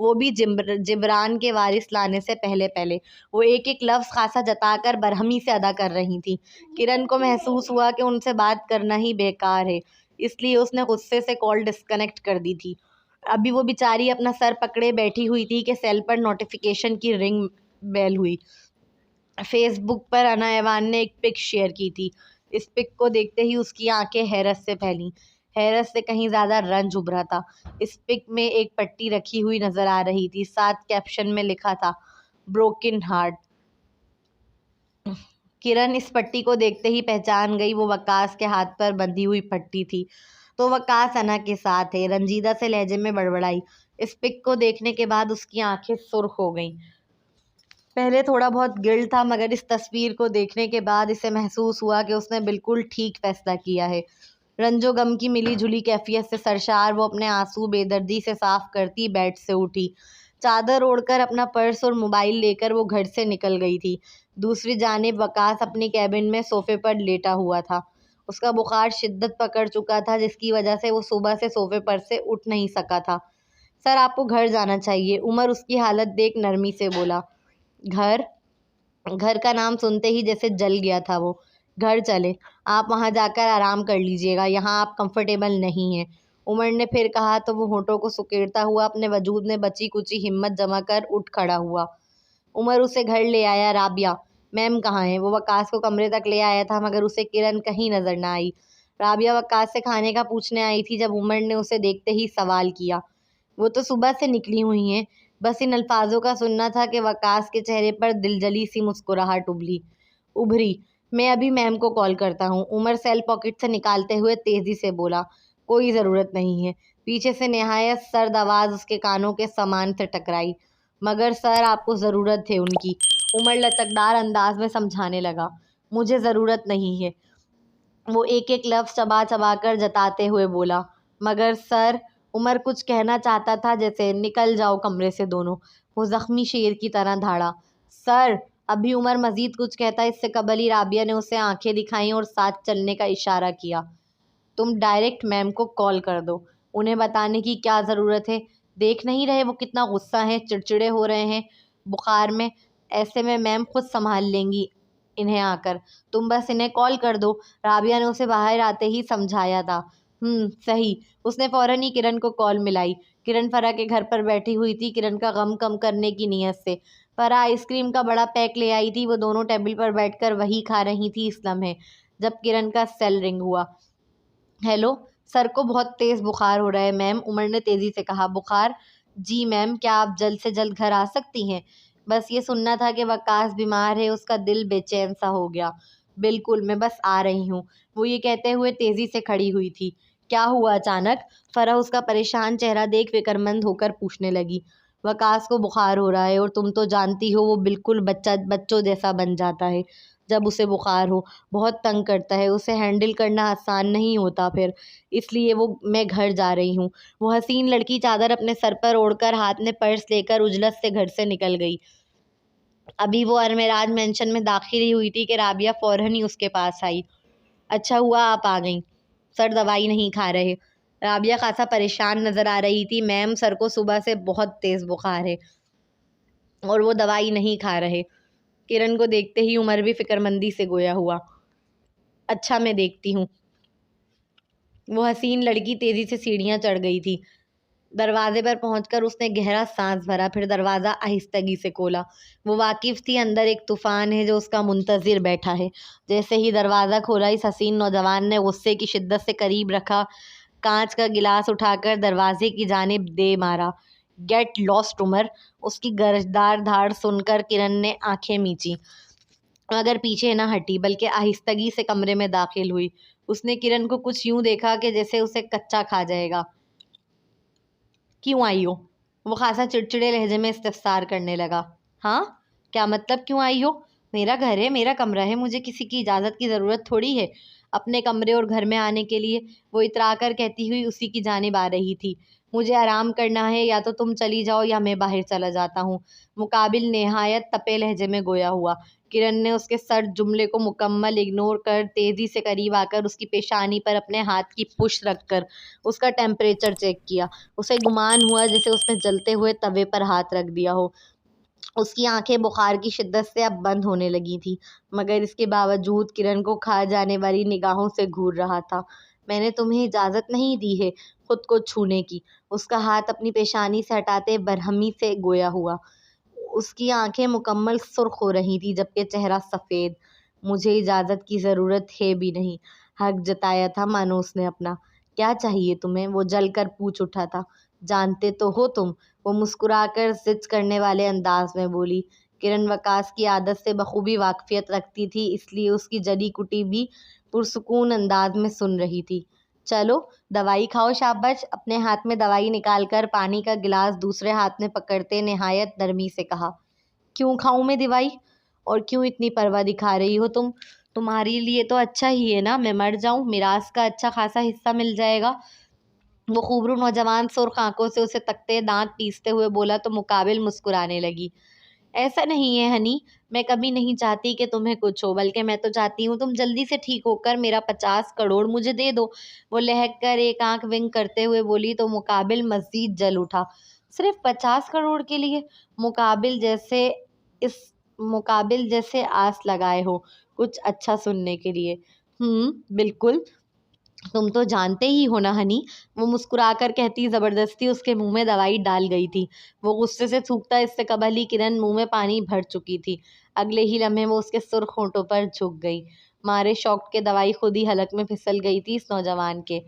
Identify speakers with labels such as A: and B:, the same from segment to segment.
A: وہ بھی جبران کے وارث لانے سے پہلے وہ ایک ایک لفظ خاصا جتا کر برہمی سے ادا کر رہی تھی۔ کرن کو محسوس ہوا کہ ان سے بات کرنا ہی بیکار ہے، اس لیے اس نے غصے سے کال ڈسکنیکٹ کر دی تھی۔ ابھی وہ بیچاری اپنا سر پکڑے بیٹھی ہوئی تھی کہ سیل پر نوٹیفیکیشن کی رنگ بیل ہوئی۔ فیس بک پر انا ایوان نے ایک پک شیئر کی تھی۔ اس پک کو دیکھتے ہی اس کی آنکھیں حیرت سے پھیلیں۔ حیرت سے کہیں زیادہ رنج ابھرا تھا۔ اس پک میں ایک پٹی رکھی ہوئی نظر آ رہی تھی، ساتھ کیپشن میں لکھا تھا بروکن ہارٹ۔ کرن اس پٹی کو دیکھتے ہی پہچان گئی، وہ وقاص کے ہاتھ پر بندھی ہوئی پٹی تھی۔ تو وقاص انا کے ساتھ ہے، رنجیدہ سے لہجے میں بڑبڑائی۔ اس پک کو دیکھنے کے بعد اس کی آنکھیں سرخ ہو گئیں۔ پہلے تھوڑا بہت گلٹ تھا، مگر اس تصویر کو دیکھنے کے بعد اسے محسوس ہوا کہ اس نے بالکل ٹھیک فیصلہ کیا ہے۔ رنج و غم کی ملی جلی کیفیت سے سرشار وہ اپنے آنسو بے دردی سے صاف کرتی بیڈ سے اٹھی۔ چادر اوڑھ کر اپنا پرس اور موبائل لے کر وہ گھر سے نکل گئی تھی۔ دوسری جانب وقاص اپنی کیبن میں صوفے پر لیٹا ہوا تھا۔ اس کا بخار شدت پکڑ چکا تھا، جس کی وجہ سے وہ صبح سے صوفے پر سے اٹھ نہیں سکا تھا۔ سر، آپ کو گھر جانا چاہیے، عمر اس کی حالت دیکھ نرمی سے بولا۔ گھر کا نام سنتے ہی جیسے جل گیا تھا وہ۔ گھر چلیں، آپ وہاں جا کر آرام کر لیجیے گا، یہاں آپ کمفرٹیبل نہیں ہیں، عمر نے پھر کہا تو وہ ہونٹوں کو سکیڑتا ہوا اپنے وجود میں بچی کچی ہمت جمع کر اٹھ کھڑا ہوا۔ عمر اسے گھر لے آیا۔ رابعہ میم کہاں ہیں؟ وہ وقاص کو کمرے تک لے آیا تھا، مگر اسے کرن کہیں نظر نہ آئی۔ رابعہ وقاص سے کھانے کا پوچھنے آئی تھی جب عمر نے اسے دیکھتے ہی سوال کیا۔ وہ تو صبح سے نکلی ہوئی ہیں۔ بس ان الفاظوں کا سننا تھا کہ وقاص کے چہرے پر دلجلی سی مسکراہٹ ابھری۔ میں ابھی میم کو کال کرتا ہوں، عمر سیل پاکٹ سے نکالتے ہوئے تیزی سے بولا۔ کوئی ضرورت نہیں ہے، پیچھے سے نہایت سرد آواز اس کے کانوں کے سامان سے ٹکرائی۔ مگر سر، آپ کو ضرورت ہے ان کی، عمر لچکدار انداز میں سمجھانے لگا۔ مجھے ضرورت نہیں ہے، وہ ایک ایک لفظ چبا چبا کر جتاتے ہوئے بولا۔ مگر سر، عمر کچھ کہنا چاہتا تھا جیسے نکل جاؤ کمرے سے دونوں، وہ زخمی شیر کی طرح دھاڑا۔ سر، ابھی عمر مزید کچھ کہتا اس سے قبل ہی رابعہ نے اسے آنکھیں دکھائیں اور ساتھ چلنے کا اشارہ کیا۔ تم ڈائریکٹ میم کو کال کر دو، انہیں بتانے کی کیا ضرورت ہے؟ دیکھ نہیں رہے وہ کتنا غصہ ہیں، چڑچڑے ہو رہے ہیں بخار میں؟ ایسے میں میم خود سنبھال لیں گی انہیں آ کر، تم بس انہیں کال کر دو، رابعہ نے اسے باہر آتے ہی سمجھایا تھا۔ صحیح۔ اس نے فوراً ہی کرن کو کال ملائی۔ کرن فرح کے گھر پر بیٹھی ہوئی تھی، کرن کا غم کم کرنے کی نیت سے۔ فرح آئس کریم کا بڑا پیک لے آئی تھی، وہ دونوں ٹیبل پر بیٹھ کر وہی کھا رہی تھی اس لمحے جب کرن کا سیل رنگ ہوا۔ ہیلو، سر کو بہت تیز بخار ہو رہا ہے میم، عمر نے تیزی سے کہا۔ بخار؟ جی میم، کیا آپ جلد سے جلد گھر آ سکتی ہیں؟ بس یہ سننا تھا کہ وقاص بیمار ہے، اس کا دل بے چین سا ہو گیا۔ بالکل، میں بس آ رہی ہوں، وہ یہ کہتے ہوئے تیزی سے کھڑی ہوئی تھی۔ کیا ہوا اچانک؟ فرح اس کا پریشان چہرہ دیکھ فکر مند ہو کر پوچھنے لگی۔ وقاص کو بخار ہو رہا ہے، اور تم تو جانتی ہو وہ بالکل بچوں جیسا بن جاتا ہے جب اسے بخار ہو، بہت تنگ کرتا ہے، اسے ہینڈل کرنا آسان نہیں ہوتا پھر، اس لیے میں گھر جا رہی ہوں۔ وہ حسین لڑکی چادر اپنے سر پر اوڑھ کر ہاتھ میں پرس لے کر اجلت سے گھر سے نکل گئی۔ ابھی وہ ارمراج مینشن میں داخل ہی ہوئی تھی کہ رابعہ فوراً ہی اس کے پاس آئی۔ اچھا ہوا آپ آ گئیں، سر دوائی نہیں کھا رہے؟ رابعہ خاصا پریشان نظر آ رہی تھی۔ میم، سر کو صبح سے بہت تیز بخار ہے اور وہ دوائی نہیں کھا رہے۔ کرن کو دیکھتے ہی عمر بھی فکر مندی سے گویا ہوا۔ اچھا، میں دیکھتی ہوں۔ وہ حسین لڑکی تیزی سے سیڑھیاں چڑھ گئی تھی۔ دروازے پر پہنچ کر اس نے گہرا سانس بھرا، پھر دروازہ آہستگی سے کھولا۔ وہ واقف تھی اندر ایک طوفان ہے جو اس کا منتظر بیٹھا ہے۔ جیسے ہی دروازہ کھولا، اس حسین نوجوان نے غصے کی شدت سے قریب رکھا کانچ کا گلاس اٹھا کر دروازے کی جانب دے مارا۔ گیٹ لاسٹ عمر! اس کی گرجدار دھاڑ سن کر کرن نے آنکھیں میچی، مگر پیچھے نہ ہٹی، بلکہ آہستگی سے کمرے میں داخل ہوئی۔ اس نے کرن کو کچھ یوں دیکھا کہ جیسے اسے کچا کھا جائے گا۔ کیوں آئی ہو؟ وہ خاصا چڑچڑے لہجے میں استفسار کرنے لگا۔ ہاں؟ کیا مطلب کیوں آئی ہو؟ میرا گھر ہے، میرا کمرہ ہے، مجھے کسی کی اجازت کی ضرورت تھوڑی ہے اپنے کمرے اور گھر میں آنے کے لیے، وہ اترا کر کہتی ہوئی اسی کی جانب آ رہی تھی۔ مجھے آرام کرنا ہے، یا تو تم چلی جاؤ یا میں باہر چلا جاتا ہوں، مقابل نہایت تپے لہجے میں گویا ہوا۔ کرن نے اس کے سر جملے کو مکمل اگنور کر تیزی سے قریب آ کر اس کی پیشانی پر اپنے ہاتھ کی پشت رکھ کر اس کا ٹیمپریچر چیک کیا۔ اسے گمان ہوا جیسے اس نے جلتے ہوئے توے پر ہاتھ رکھ دیا ہو۔ اس کی آنکھیں بخار کی شدت سے اب بند ہونے لگی تھیں، مگر اس کے باوجود کرن کو کھا جانے والی نگاہوں سے گھور رہا تھا۔ میں نے تمہیں اجازت نہیں دی ہے خود کو چھونے کی، اس کا ہاتھ اپنی پیشانی سے ہٹاتے برہمی سے گویا ہوا۔ اس کی آنکھیں مکمل سرخ ہو رہی تھیں جبکہ چہرہ سفید۔ مجھے اجازت کی ضرورت ہے بھی نہیں، حق جتایا تھا مانو اس نے اپنا۔ کیا چاہیے تمہیں؟ وہ جل کر پوچھ اٹھا تھا۔ جانتے تو ہو تم، وہ مسکرا کر زج کرنے والے انداز میں بولی۔ کرن وقاص کی عادت سے بخوبی واقفیت رکھتی تھی، اس لیے اس کی جلی کٹی بھی پرسکون انداز میں سن رہی تھی۔ چلو دوائی کھاؤ شاباش، اپنے ہاتھ میں دوائی نکال کر پانی کا گلاس دوسرے ہاتھ میں پکڑتے نہایت نرمی سے کہا۔ کیوں کھاؤں میں دوائی؟ اور کیوں اتنی پرواہ دکھا رہی ہو تم؟ تمہارے لیے تو اچھا ہی ہے نا میں مر جاؤں، میراث کا اچھا خاصا حصہ مل جائے گا۔ وہ خوبرو نوجوان سرخ آنکھوں سے اسے تکتے دانت پیستے ہوئے بولا تو مقابل مسکرانے لگی۔ ایسا نہیں ہے ہنی، میں کبھی نہیں چاہتی کہ تمہیں کچھ ہو، بلکہ میں تو چاہتی ہوں تم جلدی سے ٹھیک ہو کر میرا 50 کروڑ مجھے دے دو۔ وہ لہک کر ایک آنکھ ونک کرتے ہوئے بولی تو مقابل مزید جل اٹھا۔ صرف 50 کروڑ کے لیے؟ مقابل جیسے آس لگائے ہو کچھ اچھا سننے کے لیے۔ بالکل، تم تو جانتے ہی ہو نا ہنی، وہ مسکرا کر کہتی زبردستی اس کے منہ میں دوائی ڈال گئی تھی۔ وہ غصے سے تھوکتا اس سے قبل ہی کرن منہ میں پانی بھر چکی تھی۔ اگلے ہی لمحے وہ اس کے سرخ ہونٹوں پر جھک گئی۔ مارے شوق کے دوائی خود ہی حلق میں پھسل گئی تھی اس نوجوان کے۔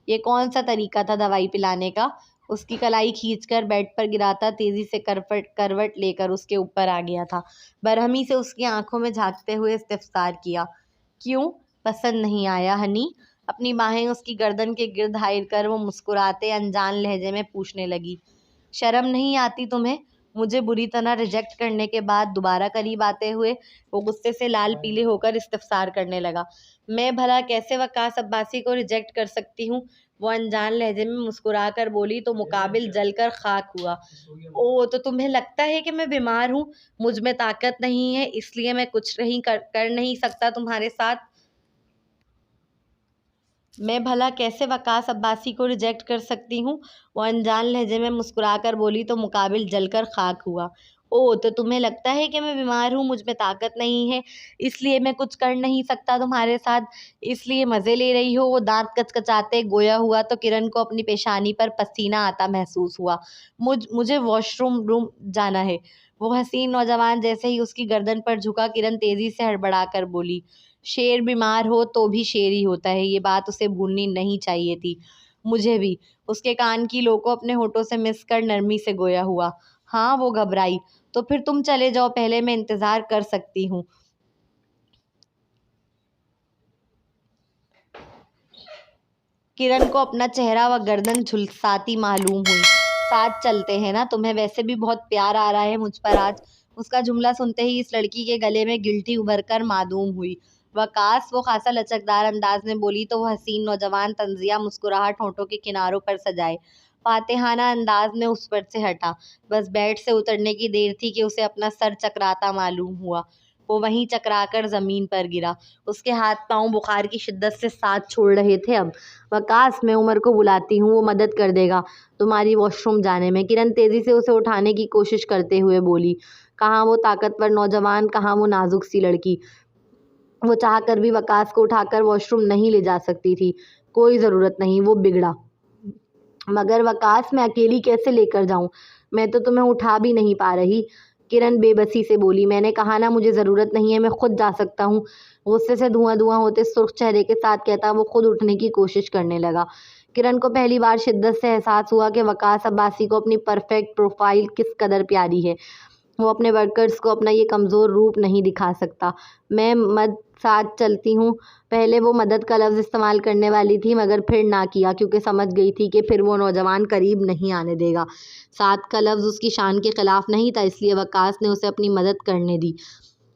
A: یہ کون سا طریقہ تھا دوائی پلانے کا؟ اس کی کلائی کھینچ کر بیڈ پر گراتا تیزی سے کروٹ لے کر اس کے اوپر آ گیا تھا۔ برہمی سے اس کی آنکھوں میں جھانکتے ہوئے استفسار کیا۔ کیوں پسند نہیں آیا ہنی؟ اپنی باہیں اس کی گردن کے گرد حائل کر وہ مسکراتے انجان لہجے میں پوچھنے لگی۔ شرم نہیں آتی تمہیں مجھے بری طرح ریجیکٹ کرنے کے بعد دوبارہ قریب آتے ہوئے؟ وہ غصے سے لال پیلے ہو کر استفسار کرنے لگا۔ میں بھلا کیسے وقاص عباسی کو ریجیکٹ کر سکتی ہوں؟ وہ انجان لہجے میں مسکرا کر بولی تو مقابل جل کر خاک ہوا۔ او تو تمہیں لگتا ہے کہ میں بیمار ہوں، مجھ میں طاقت نہیں ہے، اس لیے میں کچھ کر نہیں سکتا تمہارے ساتھ؟ میں بھلا کیسے وقاص عباسی کو ریجیکٹ کر سکتی ہوں؟ وہ انجان لہجے میں مسکرا کر بولی تو مقابل جل کر خاک ہوا۔ او تو تمہیں لگتا ہے کہ میں بیمار ہوں، مجھ میں طاقت نہیں ہے، اس لیے میں کچھ کر نہیں سکتا تمہارے ساتھ، اس لیے مزے لے رہی ہو؟ وہ دانت کچکچاتے گویا ہوا تو کرن کو اپنی پیشانی پر پسینہ آتا محسوس ہوا۔ مجھے واش روم جانا ہے۔ وہ حسین نوجوان جیسے ہی اس کی گردن پر جھکا، کرن تیزی سے ہڑبڑا کر بولی۔ شیر بیمار ہو تو بھی شیر ہی ہوتا ہے، یہ بات اسے بھولنی نہیں چاہیے تھی۔ مجھے بھی۔ اس کے کان کی لو کو اپنے ہونٹوں سے مس کر نرمی سے گویا ہوا۔ ہاں وہ گھبرائی۔ تو پھر تم چلے جاؤ، پہلے میں انتظار کر سکتی ہوں۔ کرن کو اپنا چہرہ و گردن جھلساتی معلوم ہوئی۔ ساتھ چلتے ہیں نا، تمہیں ویسے بھی بہت پیار آ رہا ہے مجھ پر آج۔ اس کا جملہ سنتے ہی اس لڑکی کے گلے میں گلٹی ابھر کر معدوم ہوئی۔ وقاص، وہ خاصا لچکدار انداز میں بولی تو وہ حسین نوجوان طنزیہ مسکراہٹ ہونٹوں کے کناروں پر سجائے فاتحانہ انداز میں اس پر سے ہٹا۔ بس بیڈ سے اترنے کی دیر تھی کہ اسے اپنا سر چکراتا معلوم ہوا۔ وہ وہیں چکرا کر زمین پر گرا۔ اس کے ہاتھ پاؤں بخار کی شدت سے ساتھ چھوڑ رہے تھے اب۔ وقاص، میں عمر کو بلاتی ہوں، وہ مدد کر دے گا تمہاری واش روم جانے میں۔ کرن تیزی سے اسے اٹھانے کی کوشش کرتے ہوئے بولی۔ کہاں وہ طاقتور نوجوان، کہاں وہ نازک سی لڑکی؟ وہ چاہ کر بھی وقاص کو اٹھا کر واش روم نہیں لے جا سکتی تھی۔ کوئی ضرورت نہیں، وہ بگڑا۔ مگر وقاص، میں اکیلی کیسے لے کر جاؤں؟ میں تو تمہیں اٹھا بھی نہیں پا رہی۔ کرن بے بسی سے بولی۔ میں نے کہا نا مجھے ضرورت نہیں ہے، میں خود جا سکتا ہوں۔ غصے سے دھواں دھواں ہوتے سرخ چہرے کے ساتھ کہتا وہ خود اٹھنے کی کوشش کرنے لگا۔ کرن کو پہلی بار شدت سے احساس ہوا کہ وقاص عباسی کو اپنی پرفیکٹ پروفائل کس قدر پیاری ہے۔ وہ اپنے ورکرز کو اپنا یہ کمزور روپ نہیں دکھا سکتا۔ میں ساتھ چلتی ہوں۔ پہلے وہ مدد کا لفظ استعمال کرنے والی تھی مگر پھر نہ کیا کیونکہ سمجھ گئی تھی کہ پھر وہ نوجوان قریب نہیں آنے دے گا۔ ساتھ کا لفظ اس کی شان کے خلاف نہیں تھا، اس لیے وقاص نے اسے اپنی مدد کرنے دی۔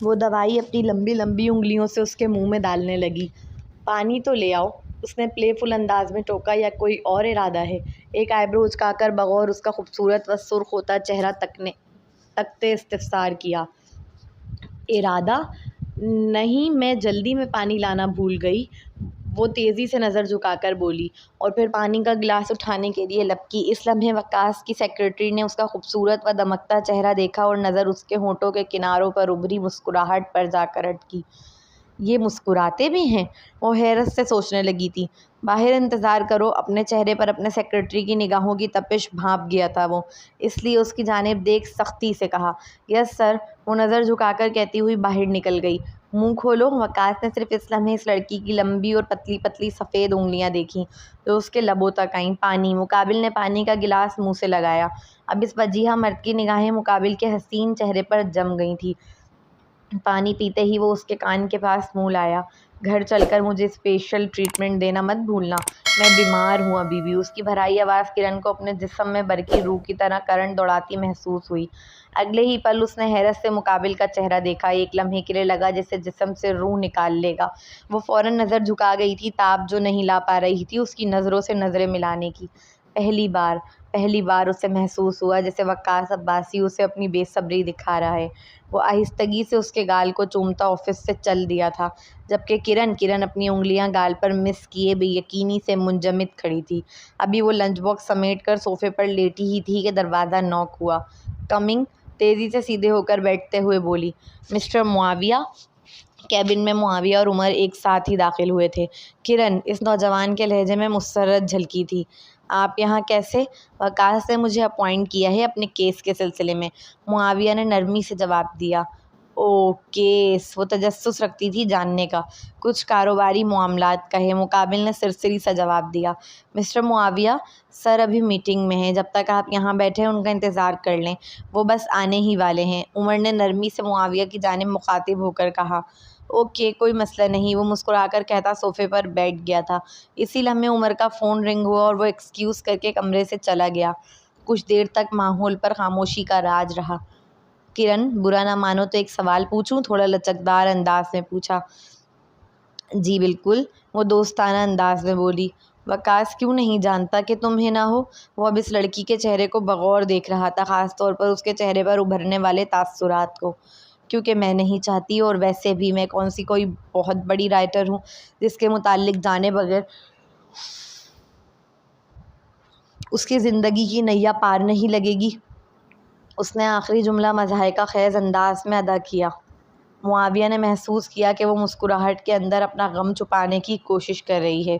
A: وہ دوائی اپنی لمبی لمبی انگلیوں سے اس کے منہ میں ڈالنے لگی۔ پانی تو لے آؤ، اس نے پلے فل انداز میں ٹوکا، یا کوئی اور ارادہ ہے؟ ایک آئیبرو اچکا کر بغور اس کا خوبصورت و سرخ ہوتا چہرہ تکتے استفسار کیا۔ ارادہ؟ نہیں، میں جلدی میں پانی لانا بھول گئی، وہ تیزی سے نظر جھکا کر بولی، اور پھر پانی کا گلاس اٹھانے کے لیے لپکی۔ اس لمحے وقاص کی سیکرٹری نے اس کا خوبصورت و دمکتا چہرہ دیکھا اور نظر اس کے ہونٹوں کے کناروں پر ابھری مسکراہٹ پر جا کر اٹکی۔ یہ مسکراتے بھی ہیں؟ وہ حیرت سے سوچنے لگی تھی۔ باہر انتظار کرو۔ اپنے چہرے پر اپنے سیکرٹری کی نگاہوں کی تپش بھانپ گیا تھا وہ، اس لیے اس کی جانب دیکھ سختی سے کہا، یس سر۔ وہ نظر جھکا کر کہتی ہوئی باہر نکل گئی۔ منہ کھولو۔ وقاص نے صرف اس لمحے اس لڑکی کی لمبی اور پتلی پتلی سفید انگلیاں دیکھیں جو اس کے لبوں تک آئیں۔ پانی۔ مقابل نے پانی کا گلاس منہ سے لگایا۔ اب اس وجیہہ مرد کی نگاہیں مقابل کے حسین چہرے پر جم گئی تھیں۔ پانی پیتے ہی وہ اس کے کان کے پاس منہ لایا۔ گھر چل کر مجھے اسپیشل ٹریٹمنٹ دینا مت بھولنا، میں بیمار ہوں ابھی بھی۔ اس کی بھرائی آواز کرن کو اپنے جسم میں برقی روح کی طرح کرنٹ دوڑاتی محسوس ہوئی۔ اگلے ہی پل اس نے حیرت سے مقابل کا چہرہ دیکھا۔ ایک لمحے کے لیے لگا جیسے جسم سے روح نکال لے گا۔ وہ فوراً نظر جھکا گئی تھی، تاب جو نہیں لا پا رہی تھی اس کی نظروں سے نظریں ملانے کی۔ پہلی بار اسے محسوس ہوا جیسے وقاص عباسی اسے اپنی بے صبری دکھا رہا ہے۔ وہ آہستگی سے اس کے گال کو چومتا آفس سے چل دیا تھا، جبکہ کرن اپنی انگلیاں گال پر مس کیے بے یقینی سے منجمد کھڑی تھی۔ ابھی وہ لنچ باکس سمیٹ کر صوفے پر لیٹی ہی تھی کہ دروازہ نوک ہوا۔ کمنگ؟ تیزی سے سیدھے ہو کر بیٹھتے ہوئے بولی، مسٹر معاویہ؟ کیبن میں معاویہ اور عمر ایک ساتھ ہی داخل ہوئے تھے۔ کرن اس نوجوان کے لہجے میں مسرت جھلکی تھی۔ آپ یہاں کیسے؟ وقاص نے مجھے اپوائنٹ کیا ہے اپنے کیس کے سلسلے میں، معاویہ نے نرمی سے جواب دیا۔ او کیس؟ وہ تجسس رکھتی تھی جاننے کا۔ کچھ کاروباری معاملات کا ہے، مقابل نے سرسری سا جواب دیا۔ مسٹر معاویہ؟ سر ابھی میٹنگ میں ہیں، جب تک آپ یہاں بیٹھے ان کا انتظار کر لیں، وہ بس آنے ہی والے ہیں، عمر نے نرمی سے معاویہ کی جانب مخاطب ہو کر کہا۔ اوکے، کوئی مسئلہ نہیں، وہ مسکرا کر کہتا صوفے پر بیٹھ گیا تھا۔ اسی لمحے عمر کا فون رنگ ہوا اور وہ ایکسکیوز کر کے کمرے سے چلا گیا۔ کچھ دیر تک ماحول پر خاموشی کا راج رہا۔ کرن، برا نہ مانو تو ایک سوال پوچھوں؟ تھوڑا لچکدار انداز میں پوچھا۔ جی بالکل، وہ دوستانہ انداز میں بولی۔ وقاص کیوں نہیں جانتا کہ تمہیں نہ ہو؟ وہ اب اس لڑکی کے چہرے کو بغور دیکھ رہا تھا، خاص طور پر اس کے چہرے پر ابھرنے والے تاثرات کو۔ کیونکہ میں نہیں چاہتی، اور ویسے بھی میں کون سی کوئی بہت بڑی رائٹر ہوں جس کے متعلق جانے بغیر اس کی زندگی کی نیا پار نہیں لگے گی۔ اس نے آخری جملہ مضحکہ خیز انداز میں ادا کیا۔ معاویہ نے محسوس کیا کہ وہ مسکراہٹ کے اندر اپنا غم چھپانے کی کوشش کر رہی ہے۔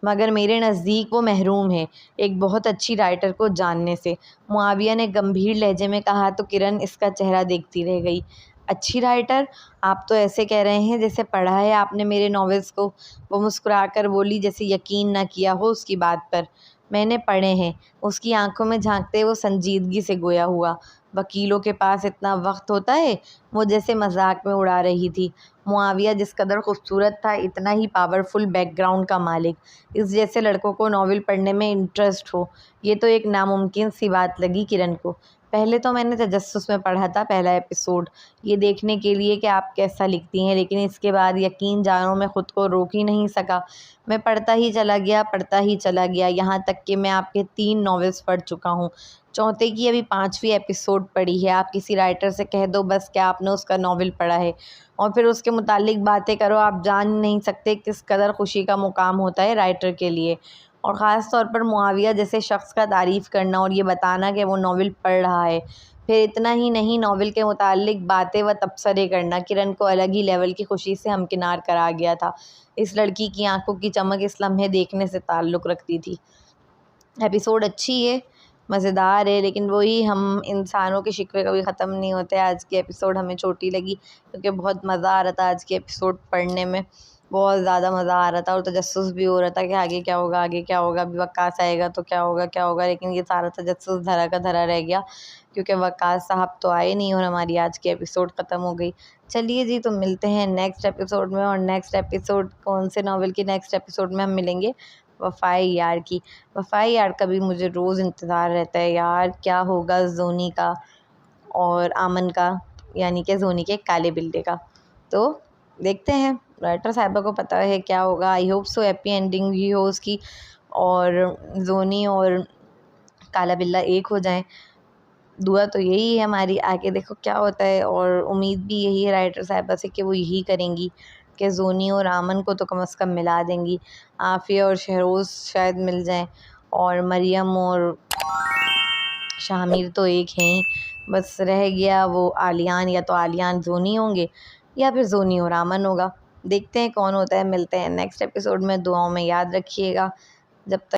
A: مگر میرے نزدیک وہ محروم ہے ایک بہت اچھی رائٹر کو جاننے سے، معاویہ نے گمبھیر لہجے میں کہا تو کرن اس کا چہرہ دیکھتی رہ گئی۔ اچھی رائٹر؟ آپ تو ایسے کہہ رہے ہیں جیسے پڑھا ہے آپ نے میرے ناولز کو، وہ مسکرا کر بولی جیسے یقین نہ کیا ہو اس کی بات پر۔ میں نے پڑھے ہیں، اس کی آنکھوں میں جھانکتے وہ سنجیدگی سے گویا ہوا۔ وکیلوں کے پاس اتنا وقت ہوتا ہے؟ وہ جیسے مذاق میں اڑا رہی تھی۔ معاویہ جس قدر خوبصورت تھا، اتنا ہی پاورفل بیک گراؤنڈ کا مالک، اس جیسے لڑکوں کو ناول پڑھنے میں انٹرسٹ ہو، یہ تو ایک ناممکن سی بات لگی کرن کو۔ پہلے تو میں نے تجسس میں پڑھا تھا پہلا ایپیسوڈ، یہ دیکھنے کے لیے کہ آپ کیسا لکھتی ہیں، لیکن اس کے بعد یقین جانو میں خود کو روک ہی نہیں سکا۔ میں پڑھتا ہی چلا گیا یہاں تک کہ میں آپ کے 3 ناولز پڑھ چکا ہوں، چوتھے کی ابھی 5ویں ایپیسوڈ پڑھی ہے۔ آپ کسی رائٹر سے کہہ دو بس کہ آپ نے اس کا ناول پڑھا ہے، اور پھر اس کے متعلق باتیں کرو، آپ جان نہیں سکتے کس قدر خوشی کا مقام ہوتا ہے رائٹر کے لیے، اور خاص طور پر معاویہ جیسے شخص کا تعریف کرنا اور یہ بتانا کہ وہ ناول پڑھ رہا ہے، پھر اتنا ہی نہیں ناول کے متعلق باتیں و تبصرے کرنا۔ کرن کو الگ ہی لیول کی خوشی سے ہمکنار کرا گیا تھا۔ اس لڑکی کی آنکھوں کی چمک اس لمحے دیکھنے سے تعلق رکھتی تھی۔ ایپیسوڈ اچھی ہے، مزیدار ہے، لیکن وہی ہم انسانوں کے شکوے کبھی ختم نہیں ہوتے۔ آج کی ایپیسوڈ ہمیں چھوٹی لگی کیونکہ بہت مزہ آ رہا تھا آج کی ایپیسوڈ پڑھنے میں، بہت زیادہ مزہ آ رہا تھا، اور تجسس بھی ہو رہا تھا کہ آگے کیا ہوگا، ابھی وقاص آئے گا تو کیا ہوگا، لیکن یہ سارا تجسس دھرا کا دھرا رہ گیا کیونکہ وقاص صاحب تو آئے نہیں اور ہماری آج کی ایپیسوڈ ختم ہو گئی۔ چلیے جی، تو ملتے ہیں نیکسٹ ایپیسوڈ میں، اور نیکسٹ ایپیسوڈ کون سے ناول کی نیکسٹ ایپیسوڈ میں ہم ملیں گے؟ وفائے یار کی۔ وفائے یار کا بھی مجھے روز انتظار رہتا ہے یار، کیا ہوگا زونی کا، اور آمن کا یعنی کہ زونی کے کالے بلے کا. تو دیکھتے ہیں رائٹر صاحبہ کو پتہ ہے کیا ہوگا. I hope so happy ending ہی ہو اس کی اور زونی اور کالا بلہ ایک ہو جائیں. دعا تو یہی ہے ہماری. آگے دیکھو کیا ہوتا ہے اور امید بھی یہی ہے رائٹر صاحبہ سے کہ وہ یہی کریں گی کہ زونی اور آمن کو تو کم از کم ملا دیں گی. عافیہ اور شہروز شاید مل جائیں اور مریم اور شامیر تو ایک ہیں ہی. بس رہ گیا وہ عالیان. یا تو عالیان زونی ہوں گے یا پھر زونی اور آمن ہوگا. دیکھتے ہیں کون ہوتا ہے. ملتے ہیں نیکسٹ ایپیسوڈ میں. دعاؤں میں یاد رکھیے گا. جب تک